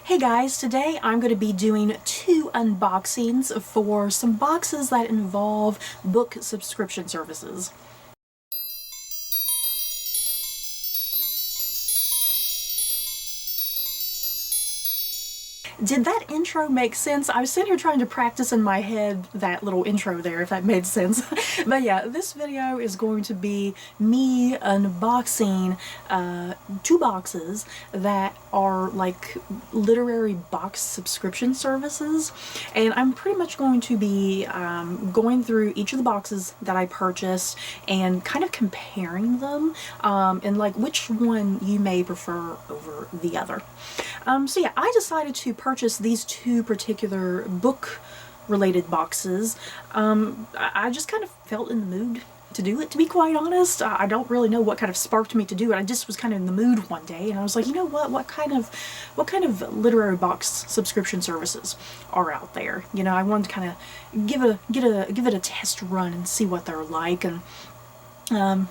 Hey guys, today I'm going to be doing 2 unboxings for some boxes that involve book subscription services. Did that intro make sense? I was sitting here trying to practice in my head that little intro there, if that made sense. But yeah, this video is going to be me unboxing 2 boxes that are like literary box subscription services. And I'm pretty much going to be going through each of the boxes that I purchased and kind of comparing them and like which one you may prefer over the other. So yeah, I decided to purchase these 2 particular book related boxes. I just kind of felt in the mood to do it, to be quite honest. I don't really know what kind of sparked me to do it. I just was kind of in the mood one day and I was like, you know what kind of literary box subscription services are out there? You know, I wanted to kind of give it a test run and see what they're like, and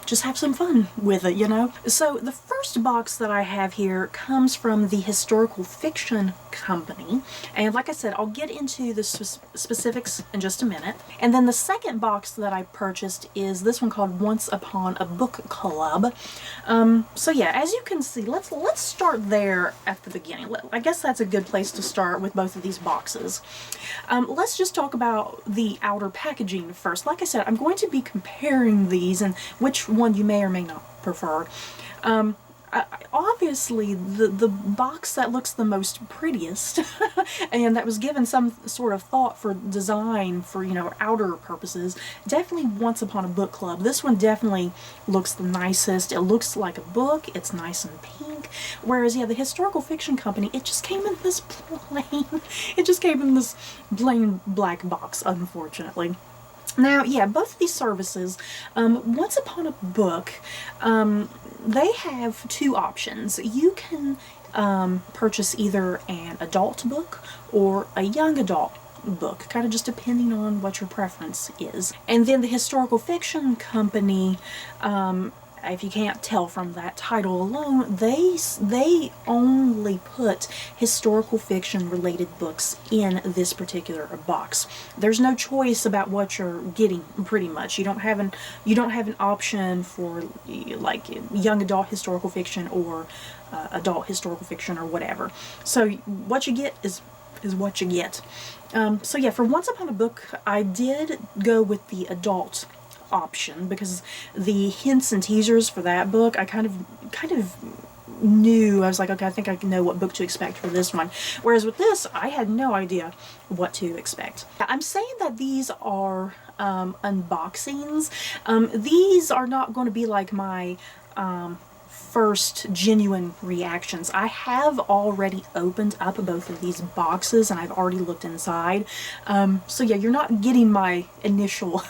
just have some fun with it, you know? So the first box that I have here comes from the Historical Fiction Company, and like I said, I'll get into the specifics in just a minute. And then the second box that I purchased is this one called Once Upon a Book Club. So yeah, as you can see, let's start there at the beginning. I guess that's a good place to start with both of these boxes. Let's just talk about the outer packaging first. Like I said, I'm going to be comparing these and which one you may or may not prefer. Obviously, the box that looks the most prettiest and that was given some sort of thought for design for, you know, outer purposes, definitely Once Upon a Book Club. This one definitely looks the nicest. It looks like a book. It's nice and pink. Whereas, yeah, the Historical Fiction Company, it just came in this plain black box, unfortunately. Now, yeah, both of these services, Once Upon a Book, they have 2 options. You can purchase either an adult book or a young adult book, kind of just depending on what your preference is. And then the Historical Fiction Company, if you can't tell from that title alone, they only put historical fiction related books in this particular box. There's no choice about what you're getting, pretty much. You don't have an option for like young adult historical fiction or adult historical fiction or whatever. So what you get is what you get. So yeah, for Once Upon a Book, I did go with the adult option because the hints and teasers for that book, I kind of knew. I was like, okay, I think I know what book to expect for this one. Whereas with this, I had no idea what to expect. I'm saying that these are unboxings. These are not going to be like my first genuine reactions. I have already opened up both of these boxes and I've already looked inside. So yeah, you're not getting my initial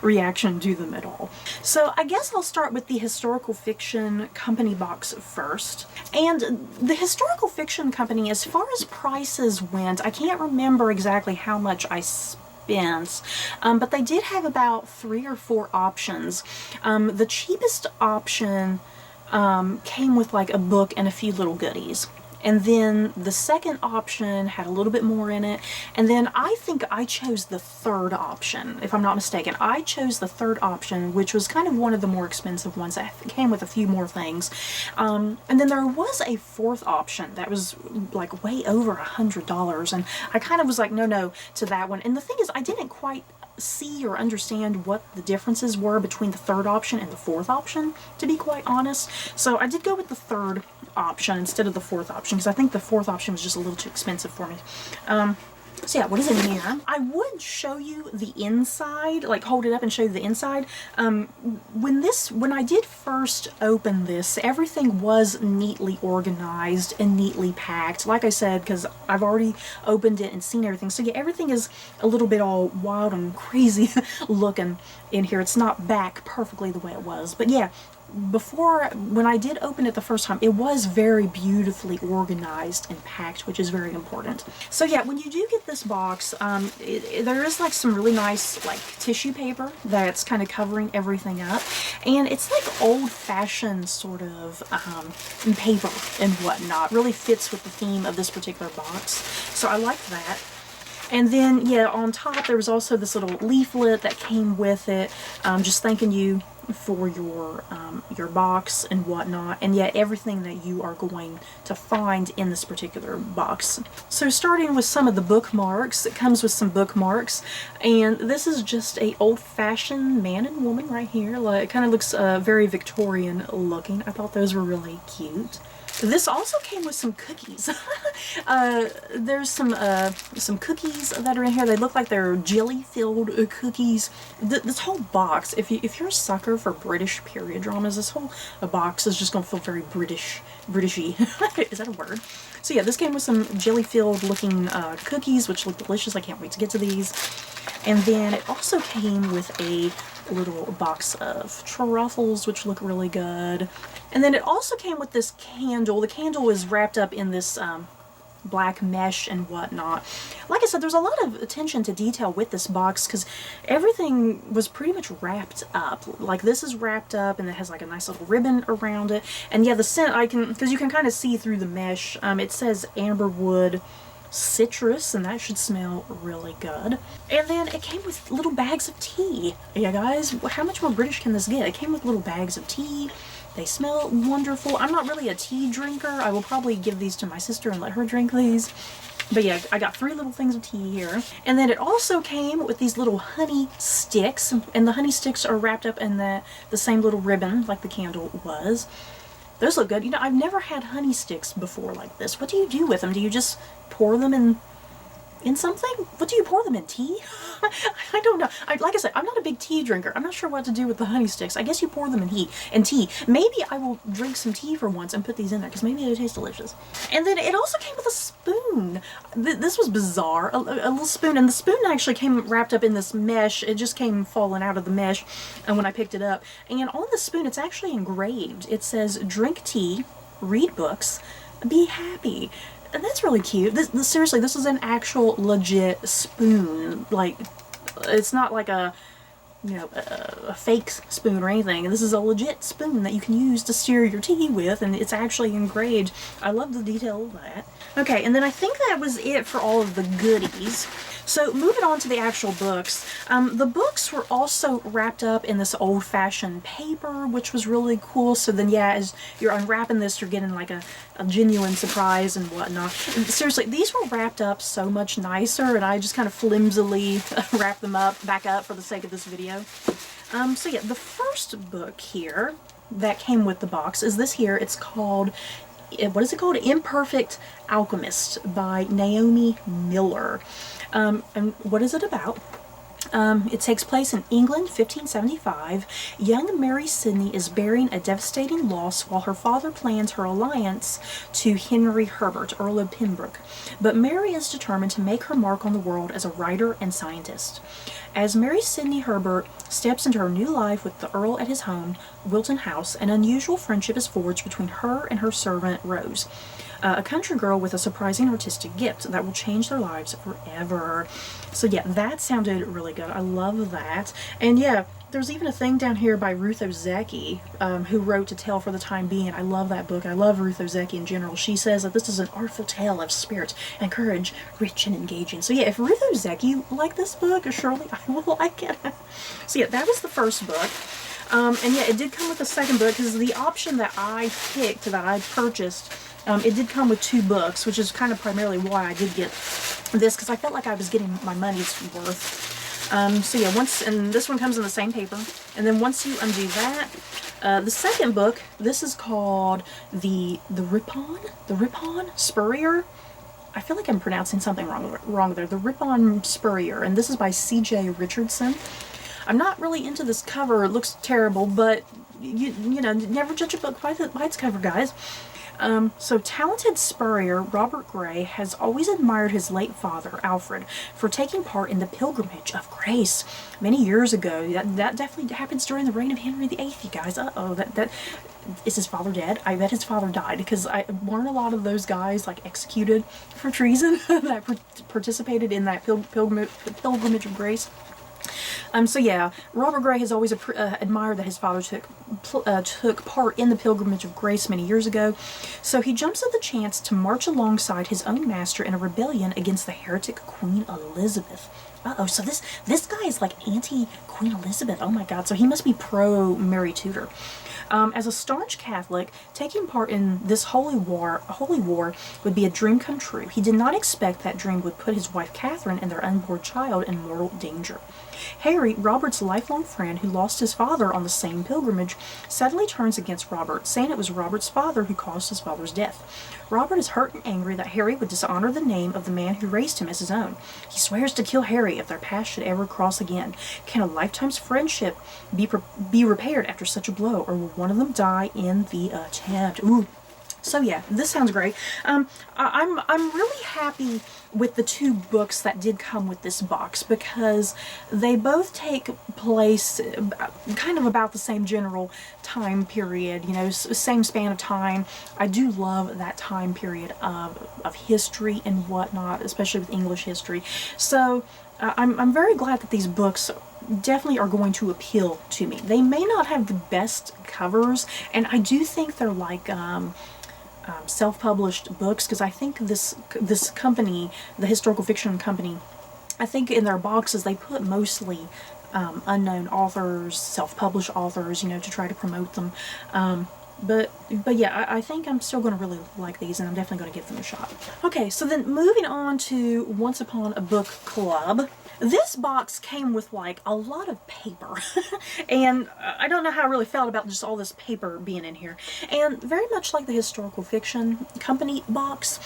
reaction to them at all. So I guess I'll start with the Historical Fiction Company box first. And the Historical Fiction Company, as far as prices went, I can't remember exactly how much I spent. But they did have about 3 or 4 options. The cheapest option came with like a book and a few little goodies. And then the second option had a little bit more in it. And then I think I chose the third option, if I'm not mistaken. I chose the third option, which was kind of one of the more expensive ones that came with a few more things. And then there was a fourth option that was like way over $100. And I kind of was like, no to that one. And the thing is, I didn't quite see or understand what the differences were between the third option and the fourth option, to be quite honest. So I did go with the third option instead of the fourth option because I think the fourth option was just a little too expensive for me. So yeah, what is in here? I would show you the inside, like hold it up and show you the inside. When I did first open this, everything was neatly organized and neatly packed. Like I said, because I've already opened it and seen everything. So yeah, everything is a little bit all wild and crazy looking in here. It's not back perfectly the way it was. But yeah, when I did open it the first time, it was very beautifully organized and packed, which is very important. So yeah, when you do get this box, there is like some really nice like tissue paper that's kind of covering everything up, and it's like old-fashioned sort of paper and whatnot. Really fits with the theme of this particular box, so I like that. And then, yeah, on top there was also this little leaflet that came with it, just thanking you for your box and whatnot, and yet everything that you are going to find in this particular box. So starting with some of the bookmarks, it comes with some bookmarks, and this is just a old-fashioned man and woman right here. Like, it kind of looks very Victorian looking. I thought those were really cute. This also came with some cookies. There's some cookies that are in here. They look like they're jelly-filled cookies. This whole box, if you're a sucker for British period dramas, this whole box is just gonna feel very Britishy. Is that a word? So yeah, this came with some jelly-filled looking cookies, which look delicious. I can't wait to get to these. And then it also came with a little box of truffles, which look really good. And then it also came with this candle. The candle is wrapped up in this black mesh and whatnot. Like I said, there's a lot of attention to detail with this box because everything was pretty much wrapped up. Like, this is wrapped up and it has like a nice little ribbon around it. And yeah, the scent, because you can kind of see through the mesh, it says amberwood citrus, and that should smell really good. And then it came with little bags of tea. Yeah, guys, how much more British can this get? It came with little bags of tea. They smell wonderful. I'm not really a tea drinker. I will probably give these to my sister and let her drink these. But yeah, I got 3 little things of tea here. And then it also came with these little honey sticks, and the honey sticks are wrapped up in the same little ribbon like the candle was. Those look good. You know, I've never had honey sticks before like this. What do you do with them? Do you just pour them in something? What do you pour them in? Tea? I don't know. Like I said, I'm not a big tea drinker. I'm not sure what to do with the honey sticks. I guess you pour them in tea. Maybe I will drink some tea for once and put these in there because maybe they taste delicious. And then it also came with a spoon. This was bizarre. A little spoon. And the spoon actually came wrapped up in this mesh. It just came falling out of the mesh and when I picked it up. And on the spoon, it's actually engraved. It says, "Drink tea, read books, be happy." And that's really cute. Seriously, this is an actual legit spoon. Like, it's not like a fake spoon or anything. This is a legit spoon that you can use to stir your tea with, and it's actually engraved. I love the detail of that. Okay, and then I think that was it for all of the goodies. So moving on to the actual books. The books were also wrapped up in this old-fashioned paper, which was really cool. So then, yeah, as you're unwrapping this, you're getting like a genuine surprise and whatnot. And seriously, these were wrapped up so much nicer, and I just kind of flimsily wrapped them back up for the sake of this video. So yeah, the first book here that came with the box is this here. It's called, what is it called? Imperfect Alchemist by Naomi Miller. And what is it about? It takes place in England, 1575. Young Mary Sidney is bearing a devastating loss while her father plans her alliance to Henry Herbert, Earl of Pembroke. But Mary is determined to make her mark on the world as a writer and scientist. As Mary Sidney Herbert steps into her new life with the Earl at his home, Wilton House, an unusual friendship is forged between her and her servant, Rose, a country girl with a surprising artistic gift that will change their lives forever. So yeah, that sounded really good. I love that. And yeah, there's even a thing down here by Ruth Ozeki, who wrote A Tale for the Time Being. I love that book. I love Ruth Ozeki in general. She says that this is an artful tale of spirit and courage, rich and engaging. So yeah, if Ruth Ozeki liked this book, surely I will like it. So yeah, that was the first book. And yeah, it did come with a second book because the option that I picked, that I purchased, it did come with 2 books, which is kind of primarily why I did get this, because I felt like I was getting my money's worth. So yeah, and this one comes in the same paper, and then once you undo that, the second book, this is called the Ripon Spurrier. I feel like I'm pronouncing something wrong there. The Ripon Spurrier, and this is by C.J. Richardson. I'm not really into this cover. It looks terrible, but you know, never judge a book by its cover, guys. So talented spurrier Robert Gray has always admired his late father, Alfred, for taking part in the Pilgrimage of Grace many years ago. That definitely happens during the reign of Henry VIII, you guys. Uh-oh, that is his father dead? I bet his father died, because I learned a lot of those guys, like, executed for treason that participated in that Pilgrimage of Grace. So yeah, Robert Gray has always admired that his father took part in the Pilgrimage of Grace many years ago. So he jumps at the chance to march alongside his own master in a rebellion against the heretic Queen Elizabeth. Uh-oh, so this guy is like anti-Queen Elizabeth. Oh my god, so he must be pro-Mary Tudor. As a staunch Catholic, taking part in this holy war would be a dream come true. He did not expect that dream would put his wife Catherine and their unborn child in mortal danger. Harry, Robert's lifelong friend who lost his father on the same pilgrimage, suddenly turns against Robert, saying it was Robert's father who caused his father's death. Robert is hurt and angry that Harry would dishonor the name of the man who raised him as his own. He swears to kill Harry if their paths should ever cross again. Can a lifetime's friendship be repaired after such a blow, or will one of them die in the attempt? Ooh. So yeah, this sounds great. I'm really happy with the two books that did come with this box, because they both take place kind of about the same general time period, you know, same span of time. I do love that time period of history and whatnot, especially with English history. So I'm very glad that these books definitely are going to appeal to me. They may not have the best covers, and I do think they're like self-published books, because I think this company, the historical fiction company, I think in their boxes they put mostly unknown authors, self-published authors, you know, to try to promote them. But yeah, I think I'm still going to really like these, and I'm definitely going to give them a shot. Okay, so then moving on to Once Upon a Book Club. This box came with like a lot of paper, and I don't know how I really felt about just all this paper being in here. And very much like the historical fiction company box,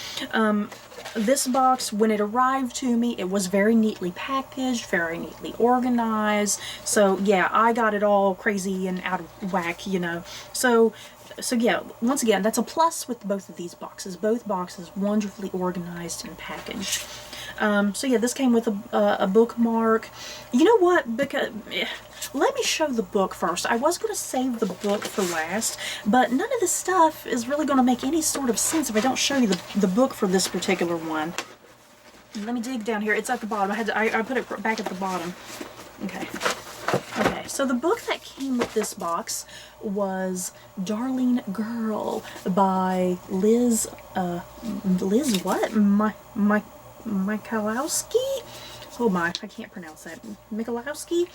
this box, when it arrived to me, it was very neatly packaged, very neatly organized. So yeah, I got it all crazy and out of whack, you know. So yeah, once again, that's a plus with both of these boxes. Both boxes wonderfully organized and packaged. So yeah, this came with a bookmark. You know what? Because let me show the book first. I was going to save the book for last, but none of this stuff is really going to make any sort of sense if I don't show you the book for this particular one. Let me dig down here. It's at the bottom. I put it back at the bottom. Okay. Okay, so the book that came with this box was Darling Girl by Liz what? Michalowski? Oh my, I can't pronounce that. Michalowski?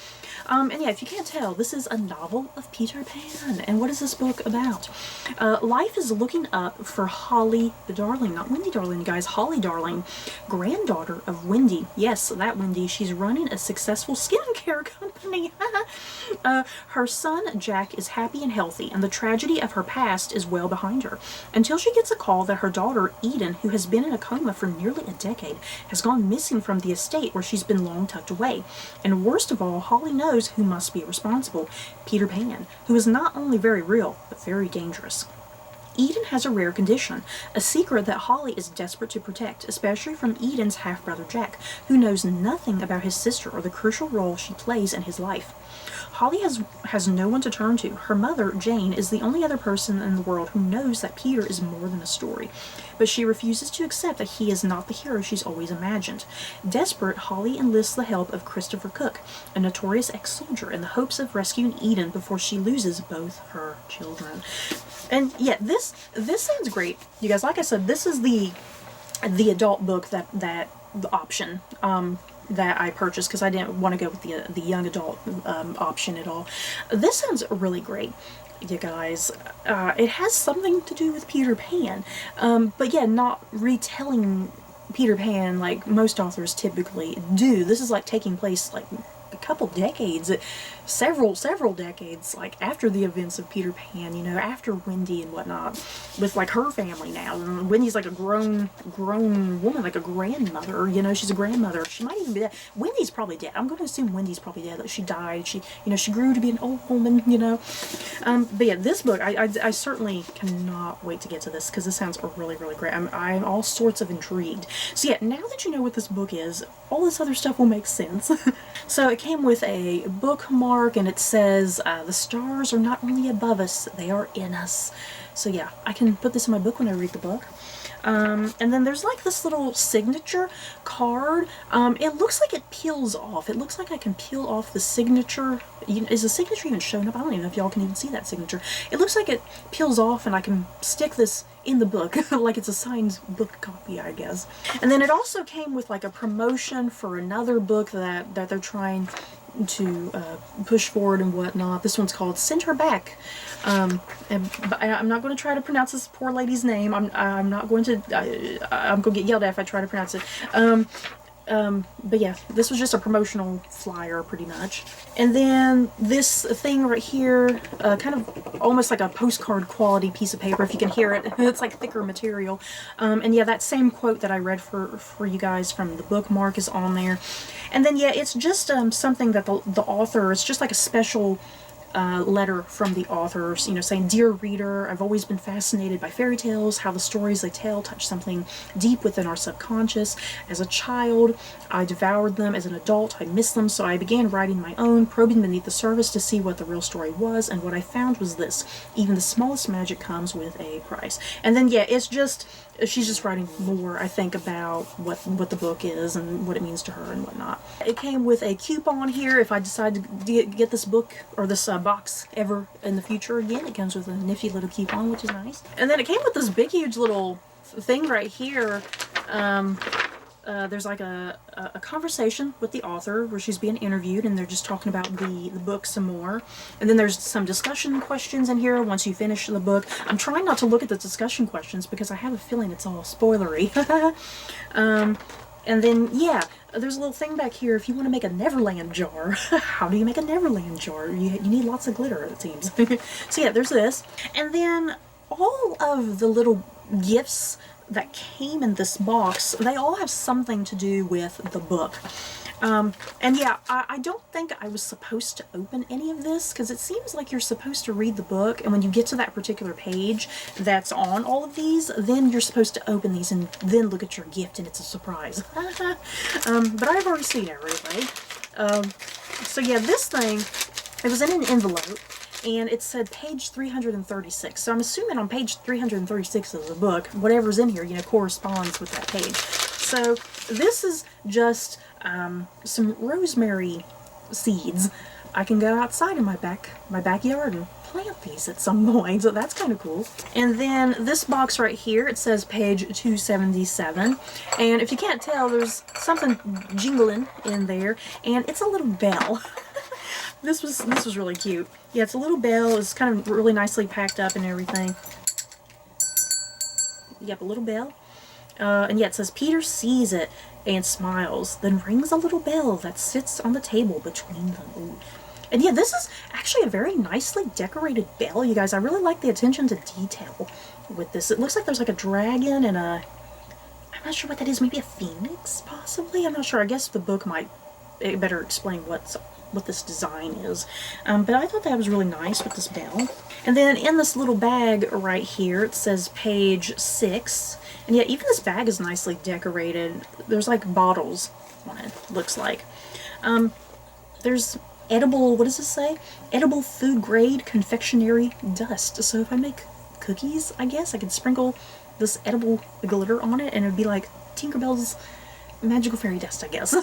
And yeah, if you can't tell, this is a novel of Peter Pan. And what is this book about? Life is looking up for Holly Darling, not Wendy Darling, guys, Holly Darling, granddaughter of Wendy. Yes, that Wendy. She's running a successful skincare company. Her son, Jack, is happy and healthy, and the tragedy of her past is well behind her, until she gets a call that her daughter, Eden, who has been in a coma for nearly a decade, has gone missing from the estate where she's been long tucked away. And worst of all, Holly knows who must be responsible: Peter Pan, who is not only very real, but very dangerous. Eden has a rare condition, a secret that Holly is desperate to protect, especially from Eden's half-brother Jack, who knows nothing about his sister or the crucial role she plays in his life. Holly has no one to turn to. Her mother, Jane, is the only other person in the world who knows that Peter is more than a story, but she refuses to accept that he is not the hero she's always imagined. Desperate, Holly enlists the help of Christopher Cook, a notorious ex-soldier, in the hopes of rescuing Eden before she loses both her children. And yeah, this sounds great, you guys. Like I said, this is the adult book that the option that I purchased, because I didn't want to go with the young adult option at all. This sounds really great, you guys. It has something to do with Peter Pan, but yeah, not retelling Peter Pan like most authors typically do. This is like taking place like couple decades, several decades, like after the events of Peter Pan, you know, after Wendy and whatnot, with like her family now. And Wendy's like a grown woman, like a grandmother, you know, she's a grandmother. She might even be dead. Wendy's probably dead. I'm going to assume Wendy's probably dead, that she died. She, you know, she grew to be an old woman, you know. But yeah, this book, I certainly cannot wait to get to this, because this sounds really, really great. I'm all sorts of intrigued. So yeah, now that you know what this book is, all this other stuff will make sense. So it came with a bookmark, and it says, the stars are not only above us, they are in us. So yeah, I can put this in my book when I read the book. And then there's like this little signature card. It looks like it peels off. It looks like I can peel off the signature. Is the signature even showing up? I don't even know if y'all can even see that signature. It looks like it peels off, and I can stick this in the book, like it's a signed book copy, I guess. And then it also came with like a promotion for another book that they're trying to push forward and whatnot. This one's called Send Her Back. But I'm not going to try to pronounce this poor lady's name. I'm not going to, I'm going to get yelled at if I try to pronounce it. But yeah, this was just a promotional flyer pretty much. And then this thing right here, kind of almost like a postcard quality piece of paper, if you can hear it. It's like thicker material. And yeah, that same quote that I read for you guys from the bookmark is on there. And then yeah, it's just something that the author, it's just like a special letter from the authors, you know, saying, "Dear reader, I've always been fascinated by fairy tales, how the stories they tell touch something deep within our subconscious. As a child, I devoured them. As an adult, I missed them, so I began writing my own, probing beneath the surface to see what the real story was, and what I found was this: even the smallest magic comes with a price." And then yeah, it's just, she's just writing more, I think, about what the book is and what it means to her and whatnot. It came with a coupon here if I decide to get this book or this box ever in the future again. It comes with a nifty little coupon, which is nice. And then it came with this big, huge little thing right here. There's like a conversation with the author where she's being interviewed, and they're just talking about the book some more. And then there's some discussion questions in here once you finish the book. I'm trying not to look at the discussion questions because I have a feeling it's all spoilery. And then, yeah, there's a little thing back here. If you want to make a Neverland jar, how do you make a Neverland jar? You need lots of glitter, it seems. So yeah, there's this. And then all of the little gifts that came in this box, they all have something to do with the book. And yeah, I don't think I was supposed to open any of this, because it seems like you're supposed to read the book, and when you get to that particular page that's on all of these, then you're supposed to open these and then look at your gift, and it's a surprise. But I've already seen everything. So yeah, this thing, it was in an envelope, and it said page 336. So I'm assuming on page 336 of the book, whatever's in here, you know, corresponds with that page. So this is just some rosemary seeds. I can go outside in my backyard and plant these at some point, so that's kind of cool. And then this box right here, it says page 277, and if you can't tell, there's something jingling in there, and it's a little bell. This was really cute. Yeah, it's a little bell. It's kind of really nicely packed up and everything. Yep, a little bell. And yeah, it says, "Peter sees it and smiles, then rings a little bell that sits on the table between them." Ooh. And yeah, this is actually a very nicely decorated bell, you guys. I really like the attention to detail with this. It looks like there's like a dragon and I'm not sure what that is. Maybe a phoenix, possibly? I'm not sure. I guess the book might better explain what this design is. But I thought that was really nice with this bell. And then in this little bag right here, it says page 6. And yeah, even this bag is nicely decorated. There's like bottles on it, looks like. There's edible, what does this say? Edible food grade confectionery dust. So if I make cookies, I guess I could sprinkle this edible glitter on it, and it would be like Tinkerbell's magical fairy dust, I guess.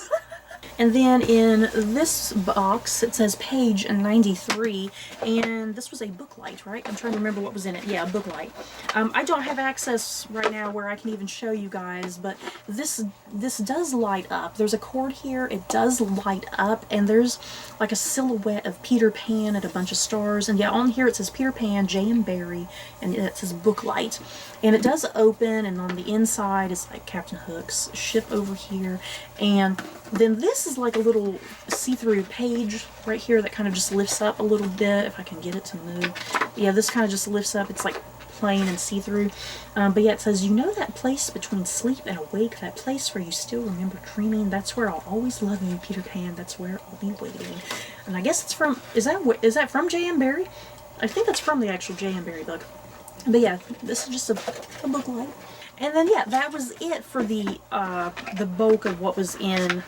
And then in this box, it says page 93, and this was a book light, right? I'm trying to remember what was in it. Yeah, a book light. I don't have access right now where I can even show you guys, but this does light up. There's a cord here, it does light up, and there's like a silhouette of Peter Pan and a bunch of stars. And yeah, on here it says Peter Pan, J.M. Barrie, and it says book light. And it does open, and on the inside is like Captain Hook's ship over here, and Then this is like a little see-through page right here that kind of just lifts up a little bit, if I can get it to move. Yeah, this kind of just lifts up. It's like plain and see-through. But yeah, it says, you know that place between sleep and awake, that place where you still remember dreaming, that's where I'll always love you, Peter Pan, that's where I'll be waiting. And I guess it's from, is that from J.M. Barrie? I think that's from the actual J.M. Barrie book. But yeah, this is just a book light. And then yeah, that was it for the bulk of what was in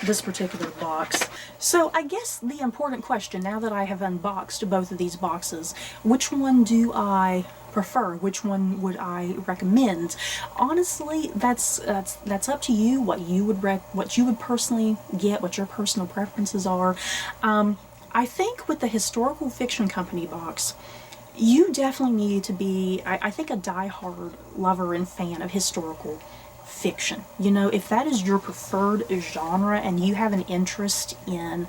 this particular box. So I guess the important question, now that I have unboxed both of these boxes, which one do I prefer? Which one would I recommend? Honestly, that's up to you. What you would personally get, what your personal preferences are. I think with the Historical Fiction Company box, you definitely need to be, I think, a die-hard lover and fan of historical fiction. You know, if that is your preferred genre and you have an interest in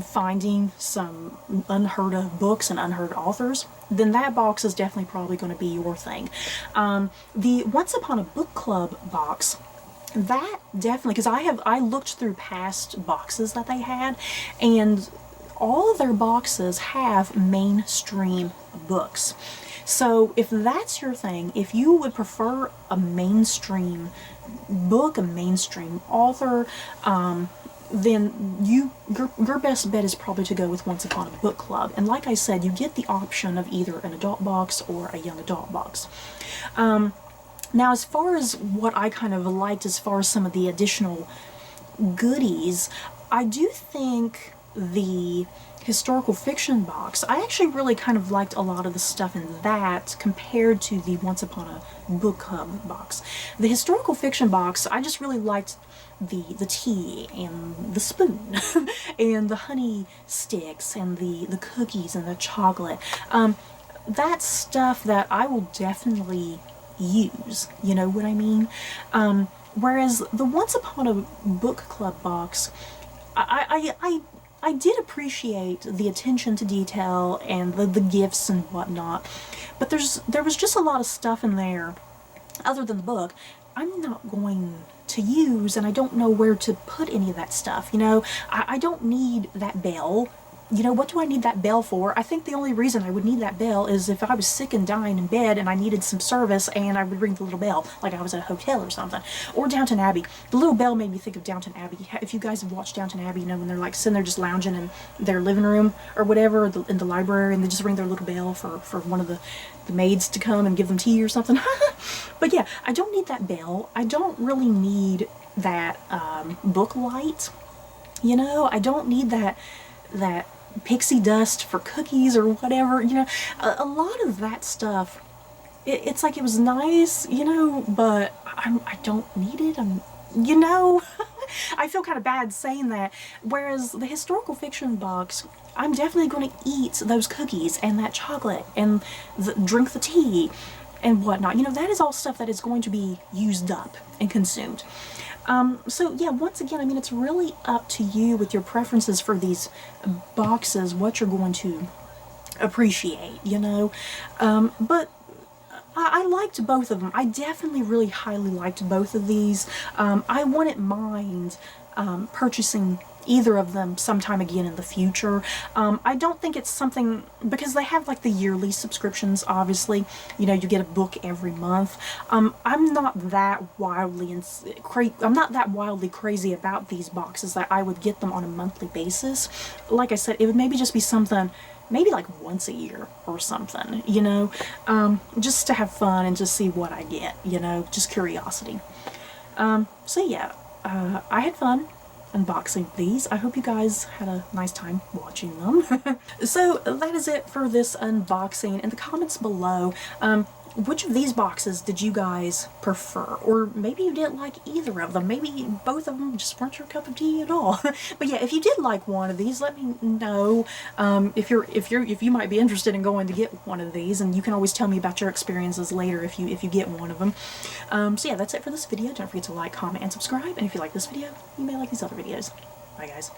finding some unheard of books and unheard authors, then that box is definitely probably going to be your thing. The Once Upon a Book Club box, that definitely, because I looked through past boxes that they had, and all of their boxes have mainstream books. So if that's your thing, if you would prefer a mainstream book, a mainstream author, then your best bet is probably to go with Once Upon a Book Club. And like I said, you get the option of either an adult box or a young adult box. Now, as far as what I kind of liked as far as some of the additional goodies, I do think the Historical Fiction box, I actually really kind of liked a lot of the stuff in that compared to the Once Upon a Book Club box. The Historical Fiction box, I just really liked the tea and the spoon and the honey sticks and the cookies and the chocolate. That's stuff that I will definitely use, you know what I mean? Whereas the Once Upon a Book Club box, I did appreciate the attention to detail and the gifts and whatnot, but there was just a lot of stuff in there, other than the book, I'm not going to use, and I don't know where to put any of that stuff. You know, I don't need that bell. You know, what do I need that bell for? I think the only reason I would need that bell is if I was sick and dying in bed and I needed some service and I would ring the little bell, like I was at a hotel or something. Or Downton Abbey. The little bell made me think of Downton Abbey. If you guys have watched Downton Abbey, you know, when they're like sitting there just lounging in their living room or whatever, in the library, and they just ring their little bell for one of the maids to come and give them tea or something. But yeah, I don't need that bell. I don't really need that book light. You know, I don't need that pixie dust for cookies or whatever. You know, a lot of that stuff, it's like it was nice, you know, but I don't need it. You know, I feel kind of bad saying that. Whereas the Historical Fiction box, I'm definitely going to eat those cookies and that chocolate and drink the tea and whatnot. You know, that is all stuff that is going to be used up and consumed. So yeah, once again, I mean, it's really up to you with your preferences for these boxes, what you're going to appreciate, you know. But I liked both of them. I definitely really highly liked both of these. I wouldn't mind purchasing either of them sometime again in the future. I don't think it's something, because they have like the yearly subscriptions, obviously, you know, you get a book every month. I'm not that wildly crazy about these boxes that I would get them on a monthly basis. Like I said, it would maybe just be something, maybe like once a year or something, you know, just to have fun and just see what I get, you know, just curiosity. So yeah, I had fun unboxing these. I hope you guys had a nice time watching them. So that is it for this unboxing. In the comments below, which of these boxes did you guys prefer? Or maybe you didn't like either of them. Maybe both of them just weren't your cup of tea at all. But yeah, if you did like one of these, let me know if you might be interested in going to get one of these, and you can always tell me about your experiences later if you get one of them. So yeah, that's it for this video. Don't forget to like, comment, and subscribe. And if you like this video, you may like these other videos. Bye guys.